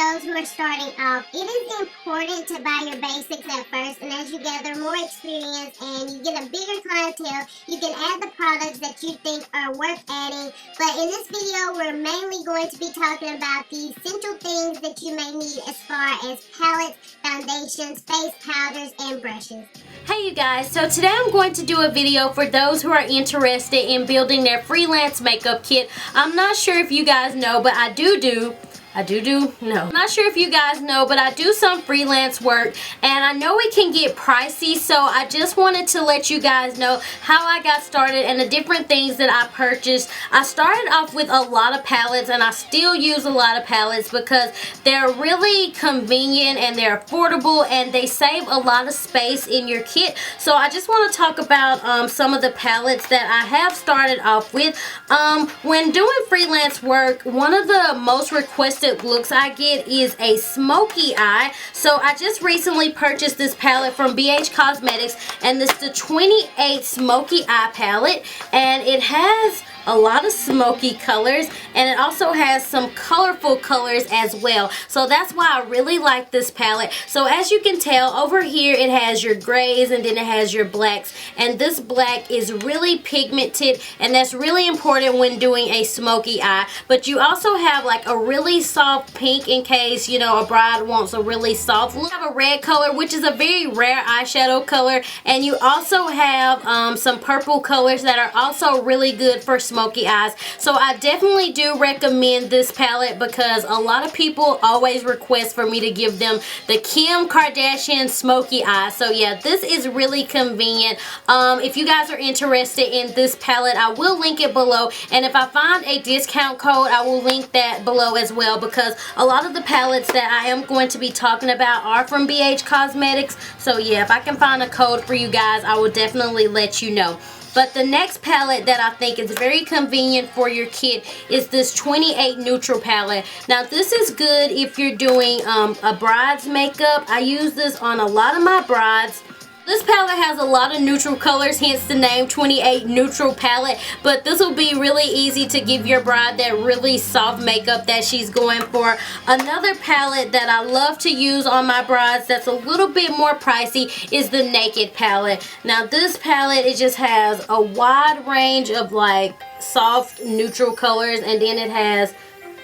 those who are starting off, it is important to buy your basics at first, and as you gather more experience and you get a bigger clientele, you can add the products that you think are worth adding. But in this video, we're mainly going to be talking about the essential things that you may need as far as palettes, foundations, face powders, and brushes. Hey you guys, so today I'm going to do a video for those who are interested in building their freelance makeup kit. I'm not sure if you guys know, but I'm not sure if you guys know, but I do some freelance work, and I know it can get pricey, so I just wanted to let you guys know how I got started and the different things that I purchased. I started off with a lot of palettes, and I still use a lot of palettes because they're really convenient and they're affordable and they save a lot of space in your kit. So I just want to talk about some of the palettes that I have started off with. When doing freelance work, one of the most requested looks I get is a smoky eye. So I just recently purchased this palette from BH Cosmetics, and this is the 28 Smoky Eye Palette, and it has a lot of smoky colors, and it also has some colorful colors as well. So that's why I really like this palette. So as you can tell, over here it has your grays and then it has your blacks, and this black is really pigmented, and that's really important when doing a smoky eye. But you also have like a really soft pink in case, you know, a bride wants a really soft look. You have a red color, which is a very rare eyeshadow color, and you also have some purple colors that are also really good for smoky eyes. So I definitely do recommend this palette because a lot of people always request for me to give them the Kim Kardashian smoky eye. So yeah, this is really convenient. If you guys are interested in this palette, I will link it below, and if I find a discount code, I will link that below as well, because a lot of the palettes that I am going to be talking about are from BH Cosmetics. So yeah, if I can find a code for you guys, I will definitely let you know. But the next palette that I think is very convenient for your kit is this 28 Neutral palette. Now this is good if you're doing a bride's makeup. I use this on a lot of my brides. This palette has a lot of neutral colors, hence the name 28 Neutral palette, but this will be really easy to give your bride that really soft makeup that she's going for. Another palette that I love to use on my brides that's a little bit more pricey is the Naked palette. Now this palette, it just has a wide range of like soft neutral colors, and then it has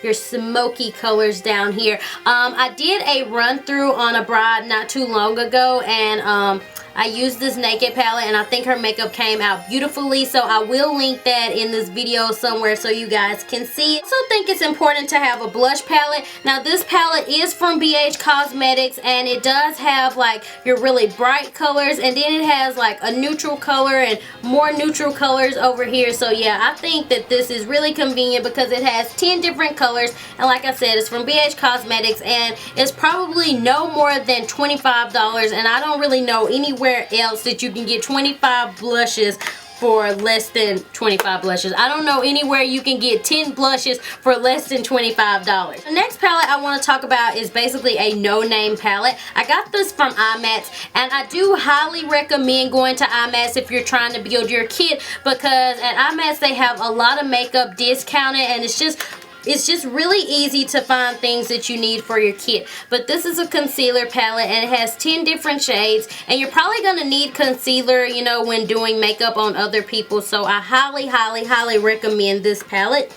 your smoky colors down here. I did a run through on a bride not too long ago, and I used this Naked palette, and I think her makeup came out beautifully, so I will link that in this video somewhere so you guys can see. I also think it's important to have a blush palette. Now this palette is from BH Cosmetics, and it does have like your really bright colors, and then it has like a neutral color and more neutral colors over here. So yeah, I think that this is really convenient because it has 10 different colors, and like I said, it's from BH Cosmetics, and it's probably no more than $25, and I don't really know anywhere else that you can get 25 blushes for less than 25 blushes. I don't know anywhere you can get 10 blushes for less than $25. The next palette I want to talk about is basically a no-name palette. I got this from IMATS, and I do highly recommend going to IMATS if you're trying to build your kit, because at IMATS they have a lot of makeup discounted, and it's just really easy to find things that you need for your kit. But this is a concealer palette, and it has 10 different shades, and you're probably going to need concealer, you know, when doing makeup on other people. So I highly recommend this palette.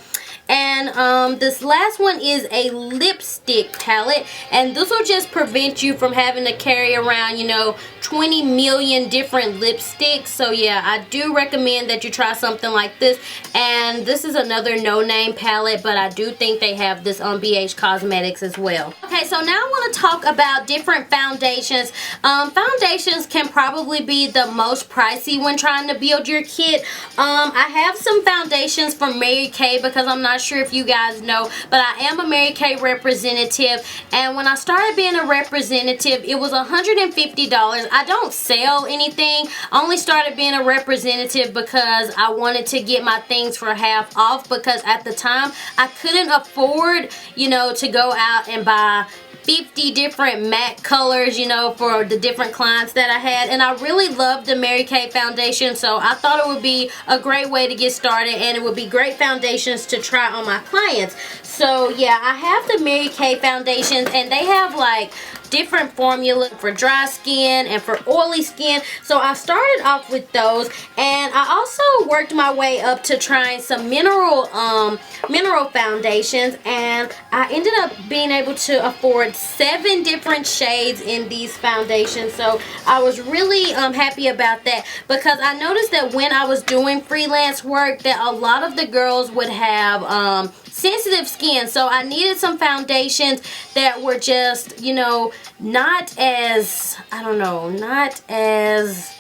And this last one is a lipstick palette, and this will just prevent you from having to carry around, you know, 20 million different lipsticks. So yeah, I do recommend that you try something like this. And this is another no-name palette, but I do think they have this on BH Cosmetics as well. Okay, so now I want to talk about different foundations. Foundations can probably be the most pricey when trying to build your kit. I have some foundations from Mary Kay, because I'm not sure if you guys know, but I am a Mary Kay representative, and when I started being a representative, it was $150. I don't sell anything. I only started being a representative because I wanted to get my things for half off, because at the time I couldn't afford, you know, to go out and buy 50 different matte colors, you know, for the different clients that I had. And I really loved the Mary Kay foundation, so I thought it would be a great way to get started, and it would be great foundations to try on my my clients. So yeah, I have the Mary Kay foundations, and they have like different formula for dry skin and for oily skin. So I started off with those, and I also worked my way up to trying some mineral foundations, and I ended up being able to afford 7 different shades in these foundations. So I was really happy about that, because I noticed that when I was doing freelance work that a lot of the girls would have sensitive skin. So I needed some foundations that were just, you know, not as, I don't know, not as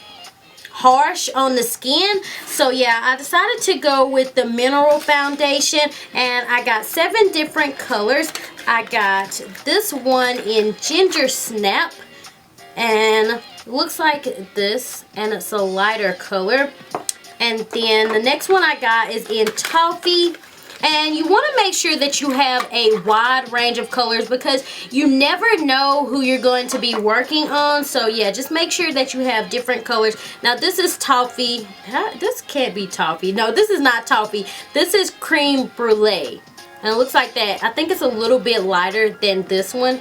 harsh on the skin. So yeah, I decided to go with the mineral foundation, and I got 7 different colors. I got this one in Ginger Snap, and looks like this, and it's a lighter color. And then the next one I got is in Toffee. And you want to make sure that you have a wide range of colors, because you never know who you're going to be working on. So yeah, just make sure that you have different colors. Now this is Toffee. This can't be Toffee. No, this is not Toffee. This is Cream Brulee. And it looks like that. I think it's a little bit lighter than this one.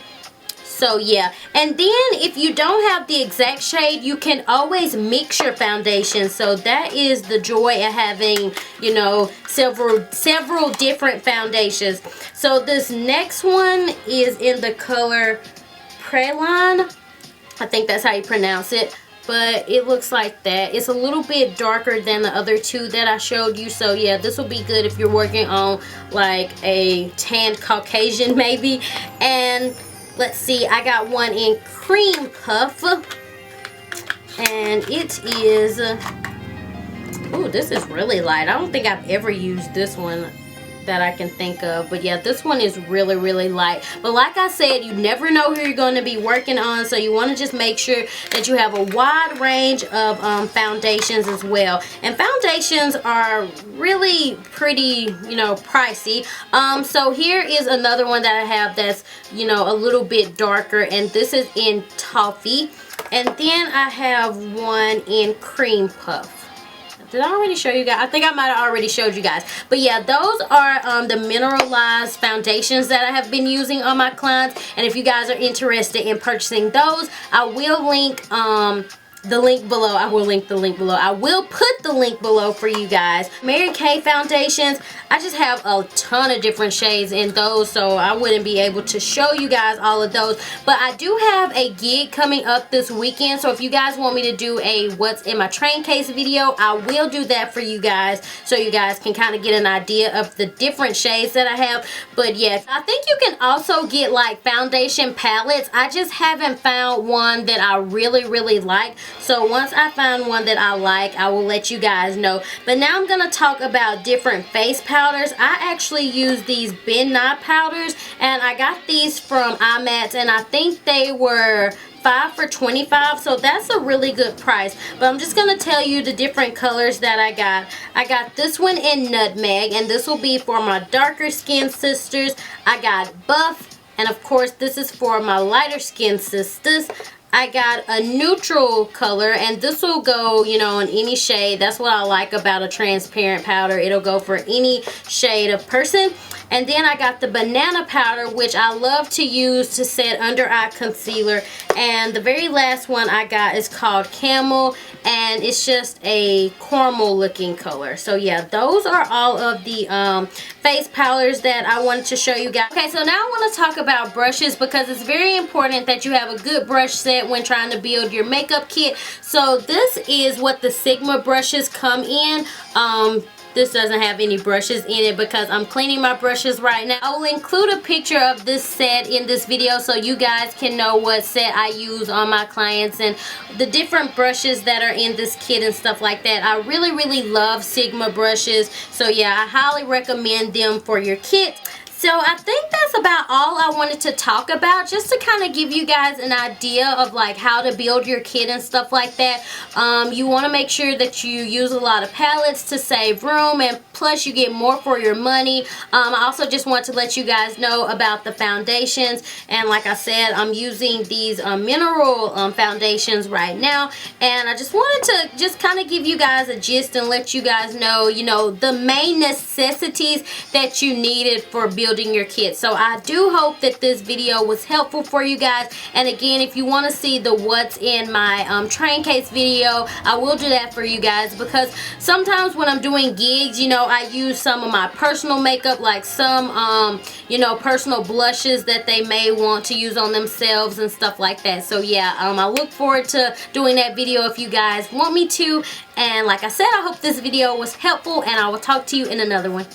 So yeah, and then if you don't have the exact shade, you can always mix your foundation. So that is the joy of having, you know, several different foundations. So this next one is in the color Praline. I think that's how you pronounce it. But it looks like that. It's a little bit darker than the other 2 that I showed you. So yeah, this will be good if you're working on like a tanned Caucasian maybe. And let's see, I got one in Cream Puff, and it is, ooh, this is really light. I don't think I've ever used this one that I can think of, but yeah, this one is really, really light. But like I said, you never know who you're going to be working on, so you want to just make sure that you have a wide range of foundations as well. And foundations are really pretty, you know, pricey. So here is another one that I have that's, you know, a little bit darker, and this is in Toffee. And then I have one in Cream Puff. Did I already show you guys? I think I might have already showed you guys. But yeah, those are the mineralized foundations that I have been using on my clients. And if you guys are interested in purchasing those, I will link the link below. I will link the link below. I will put the link below for you guys. Mary Kay foundations, I just have a ton of different shades in those, so I wouldn't be able to show you guys all of those. But I do have a gig coming up this weekend, so if you guys want me to do a what's in my train case video, I will do that for you guys, so you guys can kind of get an idea of the different shades that I have. But yeah, I think you can also get like foundation palettes. I just haven't found one that I really, really like. So once I find one that I like, I will let you guys know. But now I'm going to talk about different face powders. I actually use these Ben Nye powders, and I got these from IMATS, and I think they were 5 for $25, so that's a really good price. But I'm just going to tell you the different colors that I got. I got this one in Nutmeg, and this will be for my darker skin sisters. I got Buff, and of course this is for my lighter skin sisters. I got a neutral color, and this will go, you know, in any shade. That's what I like about a transparent powder. It'll go for any shade of person. And then I got the banana powder, which I love to use to set under eye concealer. And the very last one I got is called Camel, and it's just a caramel looking color. So yeah, those are all of the face powders that I wanted to show you guys. Okay, so now I want to talk about brushes, because it's very important that you have a good brush set when trying to build your makeup kit. So this is what the Sigma brushes come in. This doesn't have any brushes in it because I'm cleaning my brushes right now. I will include a picture of this set in this video so you guys can know what set I use on my clients and the different brushes that are in this kit and stuff like that. I really, really love Sigma brushes. So yeah, I highly recommend them for your kit. So I think that's about all I wanted to talk about, just to kind of give you guys an idea of like how to build your kit and stuff like that. You want to make sure that you use a lot of palettes to save room, and plus you get more for your money. I also just want to let you guys know about the foundations, and like I said, I'm using these mineral foundations right now, and I just wanted to just kind of give you guys a gist and let you guys know, you know, the main necessities that you needed for building your kit. So I do hope that this video was helpful for you guys, and again, if you want to see the what's in my train case video, I will do that for you guys, because sometimes when I'm doing gigs, you know, I use some of my personal makeup, like some you know, personal blushes that they may want to use on themselves and stuff like that. So yeah, I look forward to doing that video if you guys want me to, and like I said, I hope this video was helpful, and I will talk to you in another one.